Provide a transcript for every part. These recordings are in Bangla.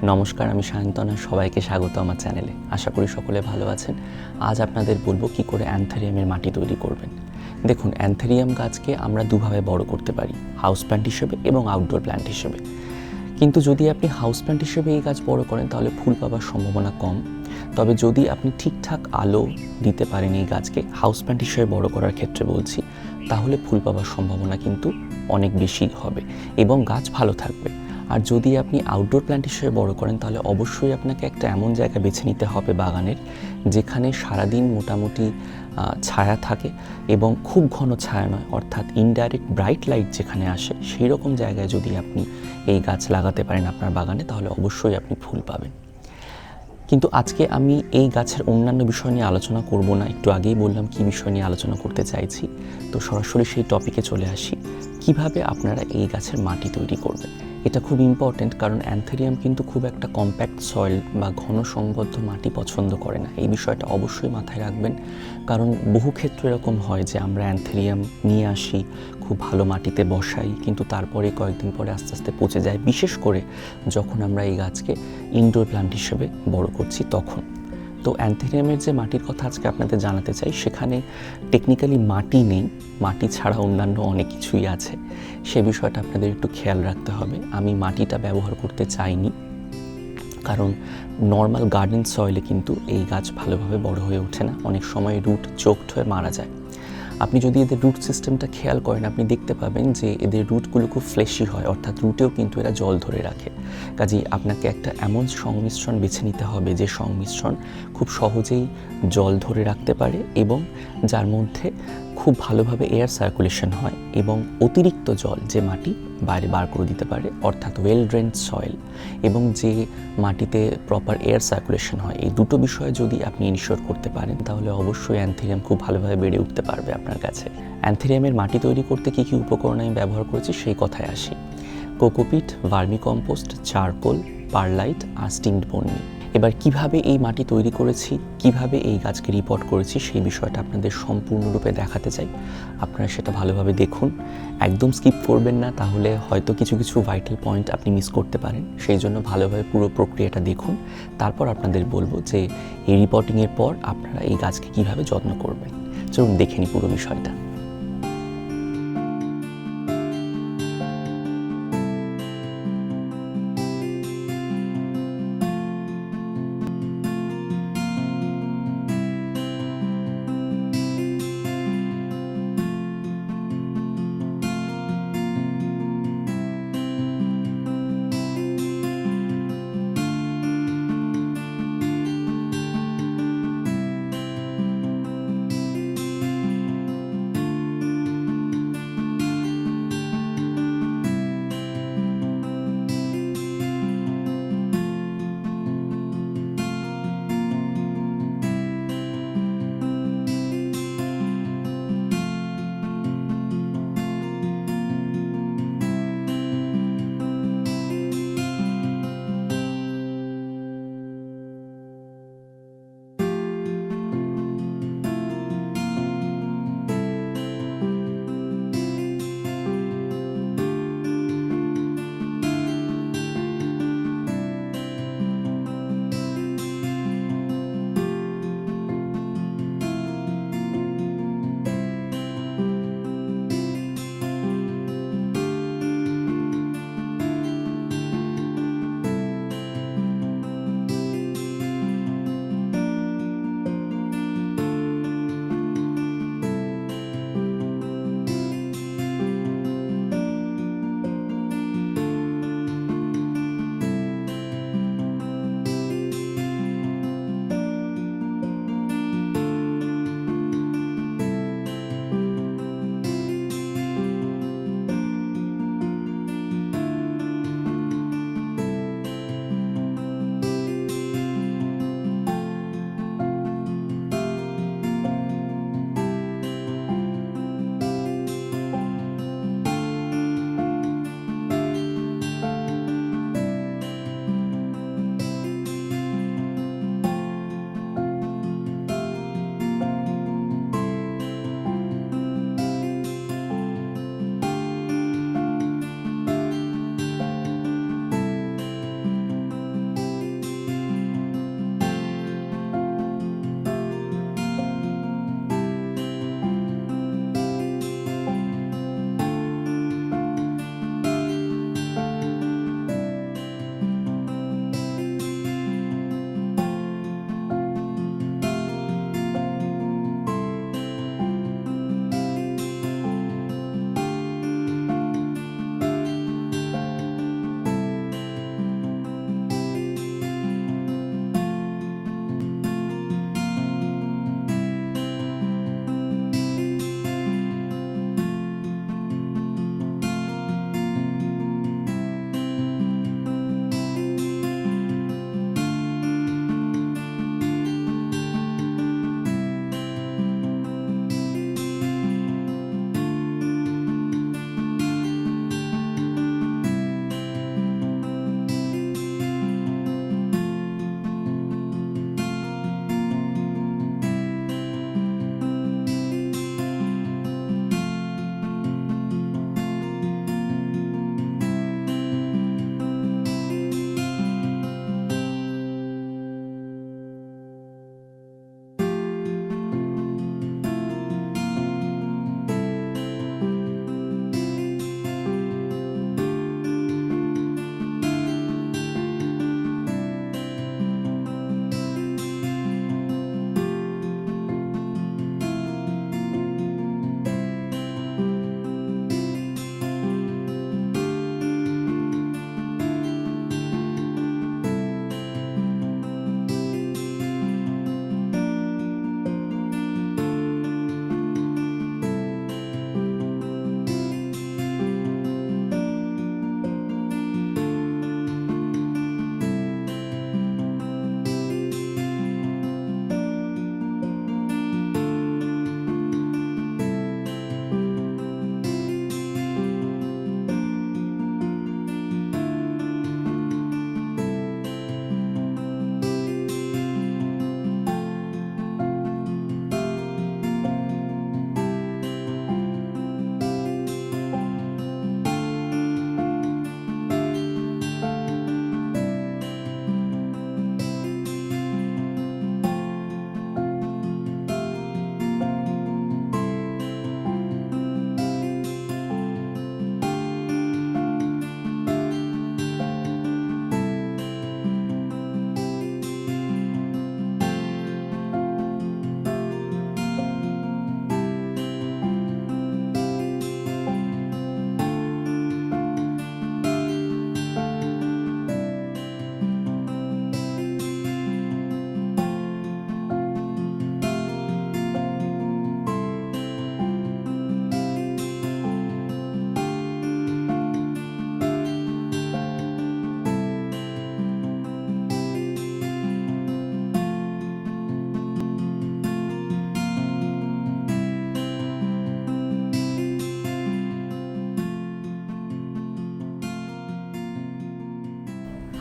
নমস্কার, আমি সায়ন্তন আর সবাইকে স্বাগত আমার চ্যানেলে। আশা করি সকলে ভালো আছেন। আজ আপনাদের বলবো কি করে অ্যানথেরিয়ামের মাটি তৈরি করবেন। দেখুন, অ্যানথেরিয়াম গাছকে আমরা দুভাবে বড় করতে পারি, হাউস প্ল্যান্ট হিসেবে এবং আউটডোর প্ল্যান্ট হিসেবে। কিন্তু যদি আপনি হাউস প্ল্যান্ট হিসেবে এই গাছ বড় করেন তাহলে ফুল পাওয়ার সম্ভাবনা কম। তবে যদি আপনি ঠিকঠাক আলো দিতে পারেন এই গাছকে, হাউস প্ল্যান্ট হিসেবে বড় করার ক্ষেত্রে বলছি, তাহলে ফুল পাওয়ার সম্ভাবনা কিন্তু অনেক বেশি হবে এবং গাছ ভালো থাকবে। আর যদি আপনি আউটডোর প্ল্যান্ট হিসেবে বড় করেন তাহলে অবশ্যই আপনাকে একটা এমন জায়গা বেছে নিতে হবে বাগানের, যেখানে সারাদিন মোটামুটি ছায়া থাকে এবং খুব ঘন ছায়া নয়, অর্থাৎ ইনডাইরেক্ট ব্রাইট লাইট যেখানে আসে সেই রকম জায়গায় যদি আপনি এই গাছ লাগাতে পারেন আপনার বাগানে, তাহলে অবশ্যই আপনি ফুল পাবেন। কিন্তু আজকে আমি এই গাছের অন্যান্য বিষয় নিয়ে আলোচনা করব না। একটু আগেই বললাম কী বিষয় নিয়ে আলোচনা করতে চাইছি, তো সরাসরি সেই টপিকে চলে আসি। কিভাবে আপনারা এই গাছের মাটি তৈরি করবেন, এটা খুব ইম্পর্টেন্ট, কারণ অ্যানথেরিয়াম কিন্তু খুব একটা কম্প্যাক্ট সয়েল বা ঘন সংবদ্ধ মাটি পছন্দ করে না। এই বিষয়টা অবশ্যই মাথায় রাখবেন, কারণ বহু ক্ষেত্রে এরকম হয় যে আমরা অ্যানথেরিয়াম নিয়ে আসি, খুব ভালো মাটিতে বসাই, কিন্তু তারপরে কয়েকদিন পরে আস্তে আস্তে পচে যায়, বিশেষ করে যখন আমরা এই গাছকে ইনডোর প্ল্যান্ট হিসেবে বড় করছি তখন। তো অ্যানথেরিয়ামের যে মাটির কথা আজকে আপনাদের জানাতে চাই, সেখানে টেকনিক্যালি মাটি নেই, মাটি ছাড়া অন্যান্য অনেক কিছুই আছে। সে বিষয়টা আপনাদের একটু খেয়াল রাখতে হবে। আমি মাটিটা ব্যবহার করতে চাইনি, কারণ নর্মাল গার্ডেন সয়েলে কিন্তু এই গাছ ভালোভাবে বড় হয়ে ওঠে না, অনেক সময় রুট চোকড হয়ে মারা যায়। আপনি যদি এদের রুট সিস্টেমটা খেয়াল করেন, আপনি দেখতে পাবেন যে এদের রুটগুলো খুব ফ্লেশি হয়, অর্থাৎ রুটেও কিন্তু এরা জল ধরে রাখে। কাজেই আপনাকে একটা এমন সংমিশ্রণ বেছে নিতে হবে যে সংমিশ্রণ খুব সহজেই জল ধরে রাখতে পারে এবং যার মধ্যে খুব ভালোভাবে এয়ার সার্কুলেশন হয় এবং অতিরিক্ত জল যে মাটি বাইরে বার করে দিতে পারে, অর্থাৎ ওয়েল ড্রেনড সয়েল, এবং যে মাটিতে প্রপার এয়ার সার্কুলেশন হয়। এই দুটো বিষয়ে যদি আপনি ইনশিওর করতে পারেন তাহলে অবশ্যই অ্যানথেরিয়াম খুব ভালোভাবে বেড়ে উঠতে পারবে আপনার কাছে। অ্যানথেরিয়ামের মাটি তৈরি করতে কী কী উপকরণ আমি ব্যবহার করেছি সেই কথায় আসি। Cocopeat, vermicompost, charcoal, perlite আর স্টিমড বননি। এবার কিভাবে এই মাটি তৈরি করেছি, কিভাবে এই গাছকে রিপোর্ট করেছি সেই বিষয়টা আপনাদের সম্পূর্ণরূপে দেখাতে চাই। আপনারা সেটা ভালোভাবে দেখুন, একদম স্কিপ করবেন না, তাহলে হয়তো কিছু কিছু ভাইটাল পয়েন্ট আপনি মিস করতে পারেন। সেই জন্য ভালোভাবে পুরো প্রক্রিয়াটা দেখুন, তারপর আপনাদের বলবো যে এই রিপোর্টিংয়ের পর আপনারা এই গাছকে কিভাবে যত্ন করবেন। চলুন দেখে নিই পুরো বিষয়টা।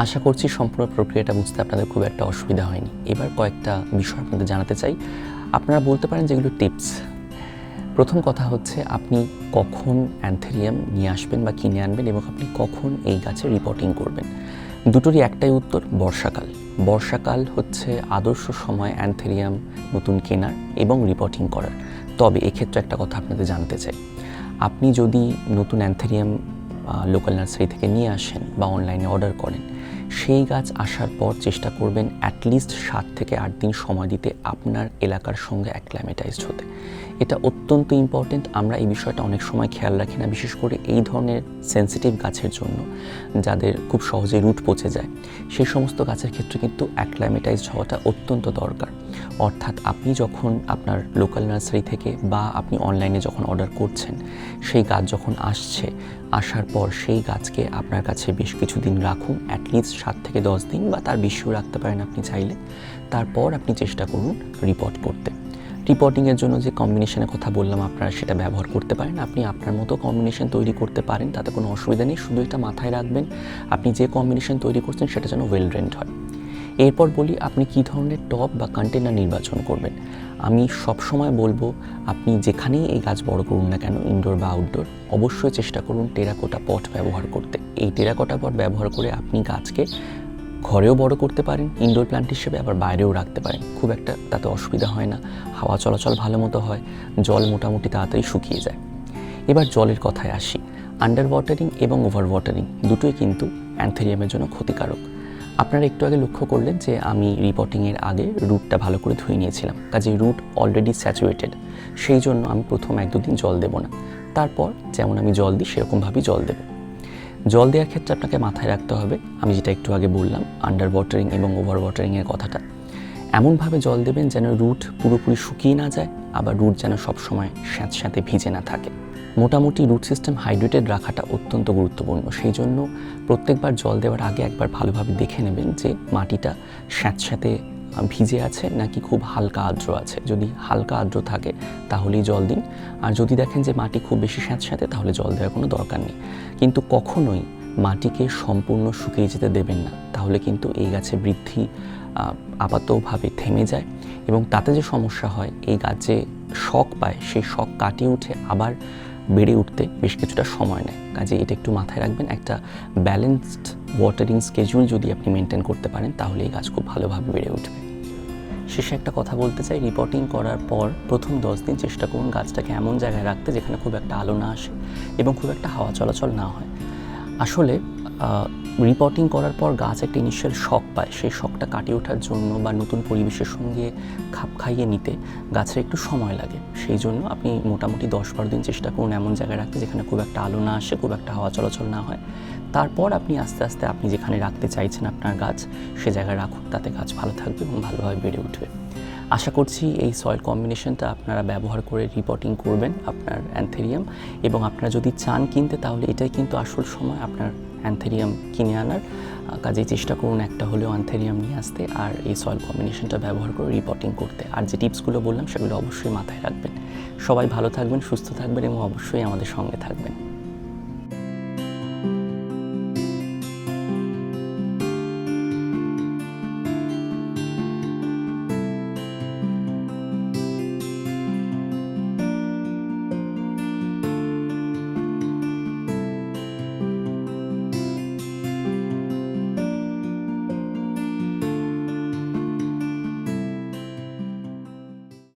আশা করছি সম্পূর্ণ প্রক্রিয়াটা বুঝতে আপনাদের খুব একটা অসুবিধা হয়নি। এবার কয়েকটা বিষয় আপনাদের জানাতে চাই। আপনারা বলতে পারেন যেগুলো টিপস। প্রথম কথা হচ্ছে আপনি কখন অ্যান্থেরিয়াম নিয়ে আসবেন বা কিনে আনবেন এবং আপনি কখন এই গাছে রিপোর্টিং করবেন। দুটোরই একটাই উত্তর, বর্ষাকাল। বর্ষাকাল হচ্ছে আদর্শ সময় অ্যান্থেরিয়াম নতুন কেনার এবং রিপোর্টিং করার। তবে এক্ষেত্রে একটা কথা আপনাদের জানাতে চাই, আপনি যদি নতুন অ্যান্থেরিয়াম লোকাল নার্সারি থেকে নিয়ে আসেন বা অনলাইনে অর্ডার করেন, সেই গাছ আসার পর চেষ্টা করবেন অ্যাটলিস্ট 7 থেকে 8 দিন সময় দিতে আপনার এলাকার সঙ্গে অ্যাক্লাইমেটাইজড হতে। এটা অত্যন্ত ইম্পর্টেন্ট। আমরা এই বিষয়টা অনেক সময় খেয়াল রাখি না, বিশেষ করে এই ধরনের সেন্সিটিভ গাছের জন্য, যাদের খুব সহজে রুট পচে যায়। সেই সমস্ত গাছের ক্ষেত্রে কিন্তু অ্যাক্লাইমেটাইজড হওয়াটা অত্যন্ত দরকার। অর্থাৎ আপনি যখন আপনার লোকাল নার্সারি থেকে বা আপনি অনলাইনে যখন অর্ডার করছেন, সেই গাছ যখন আসার পর সেই গাছকে আপনার কাছে বেশ কিছুদিন রাখুন, অ্যাটলিস্ট 7 থেকে 10 দিন বা তার বেশিও রাখতে পারেন আপনি চাইলে। তারপর আপনি চেষ্টা করুন রিপোর্ট করতে। রিপোর্টিংয়ের জন্য যে কম্বিনেশনের কথা বললাম আপনারা সেটা ব্যবহার করতে পারেন। আপনি আপনার মতো কম্বিনেশন তৈরি করতে পারেন, তাতে কোনো অসুবিধা নেই। শুধু এটা মাথায় রাখবেন, আপনি যে কম্বিনেশন তৈরি করছেন সেটা যেন ওয়েল ড্রেন্ড হয়। এরপর বলি আপনি কী ধরনের টব বা কন্টেনার নির্বাচন করবেন। আমি সবসময় বলবো, আপনি যেখানেই এই গাছ বড় করুন না কেন, ইনডোর বা আউটডোর, অবশ্যই চেষ্টা করুন টেরাকোটা পট ব্যবহার করতে। এই টেরাকোটা পট ব্যবহার করে আপনি গাছকে ঘরেও বড় করতে পারেন ইনডোর প্ল্যান্ট হিসেবে, আবার বাইরেও রাখতে পারেন। খুব একটা তাতে অসুবিধা হয় না, হাওয়া চলাচল ভালো মতো হয়, জল মোটামুটি তাড়াতাড়ি শুকিয়ে যায়। এবার জলের কথায় আসি। আন্ডার ওয়াটারিং এবং ওভার ওয়াটারিং দুটোই কিন্তু অ্যান্থেরিয়ামের জন্য ক্ষতিকারক। আপনারা একটু আগে লক্ষ্য করলেন যে আমি রিপোর্টিংয়ের আগে রুটটা ভালো করে ধুয়ে নিয়েছিলাম, কাজে রুট অলরেডি স্যাচুরেটেড। সেই জন্য আমি প্রথম 1-2 দিন জল দেবো না। তারপর যেমন আমি জল দিই সেরকমভাবেই জল দেবো। জল দেওয়ার ক্ষেত্রে আপনাকে মাথায় রাখতে হবে, আমি যেটা একটু আগে বললাম আন্ডার ওয়াটারিং এবং ওভার ওয়াটারিংয়ের কথাটা, এমনভাবে জল দেবেন যেন রুট পুরোপুরি শুকিয়ে না যায়, আবার রুট যেন সবসময় স্যাঁতস্যাঁতে ভিজে না থাকে। মোটামুটি রুট সিস্টেম হাইড্রেটেড রাখাটা অত্যন্ত গুরুত্বপূর্ণ। সেই জন্য প্রত্যেকবার জল দেওয়ার আগে একবার ভালোভাবে দেখে নেবেন যে মাটিটা স্যাঁতস্যাঁতে ভিজে আছে নাকি খুব হালকা আর্দ্র আছে। যদি হালকা আর্দ্র থাকে তাহলেই জল দিন, আর যদি দেখেন যে মাটি খুব বেশি স্যাঁতস্যাঁতে তাহলে জল দেওয়ার কোনো দরকার নেই। কিন্তু কখনোই মাটিকে সম্পূর্ণ শুকিয়ে যেতে দেবেন না, তাহলে কিন্তু এই গাছে বৃদ্ধি আপাতভাবে থেমে যায় এবং তাতে যে সমস্যা হয়, এই গাছ যে শক পায় সেই শক কাটিয়ে উঠে আবার বেড়ে উঠতে বেশ কিছুটা সময় নেয়। কাজে এটা একটু মাথায় রাখবেন। একটা ব্যালেন্সড ওয়াটারিং স্কেজুল যদি আপনি মেনটেন করতে পারেন তাহলে এই গাছ খুব ভালোভাবে বেড়ে উঠবে। শেষে একটা কথা বলতে চাই, রিপোর্টিং করার পর প্রথম 10 দিন চেষ্টা করুন গাছটাকে এমন জায়গায় রাখতে যেখানে খুব একটা আলো না আসে এবং খুব একটা হাওয়া চলাচল না হয়। আসলে রিপোর্টিং করার পর গাছ একটা ইনিশিয়াল শক পায়, সেই শকটা কাটিয়ে ওঠার জন্য বা নতুন পরিবেশের সঙ্গে খাপ খাইয়ে নিতে গাছের একটু সময় লাগে। সেই জন্য আপনি মোটামুটি 10-12 দিন চেষ্টা করুন এমন জায়গায় রাখতে যেখানে খুব একটা আলো না আসে, খুব একটা হাওয়া চলাচল না হয়। তারপর আপনি আস্তে আস্তে আপনি যেখানে রাখতে চাইছেন আপনার গাছ, সে জায়গায় রাখুন, তাতে গাছ ভালো থাকবে এবং ভালোভাবে বেড়ে উঠবে। আশা করছি এই সয়েল কম্বিনেশনটা আপনারা ব্যবহার করে রিপোর্টিং করবেন আপনার অ্যান্থেরিয়াম, এবং আপনারা যদি চান কিনতে তাহলে এটাই কিন্তু আসল সময় আপনার অ্যান্থেরিয়াম কিনে আনার। কাজেই চেষ্টা করুন একটা হলেও অ্যান্থেরিয়াম নিয়ে আসতে আর এই সয়েল কম্বিনেশনটা ব্যবহার করে রিপোর্টিং করতে। আর যে টিপসগুলো বললাম সেগুলো অবশ্যই মাথায় রাখবেন। সবাই ভালো থাকবেন, সুস্থ থাকবেন এবং অবশ্যই আমাদের সঙ্গে থাকবেন।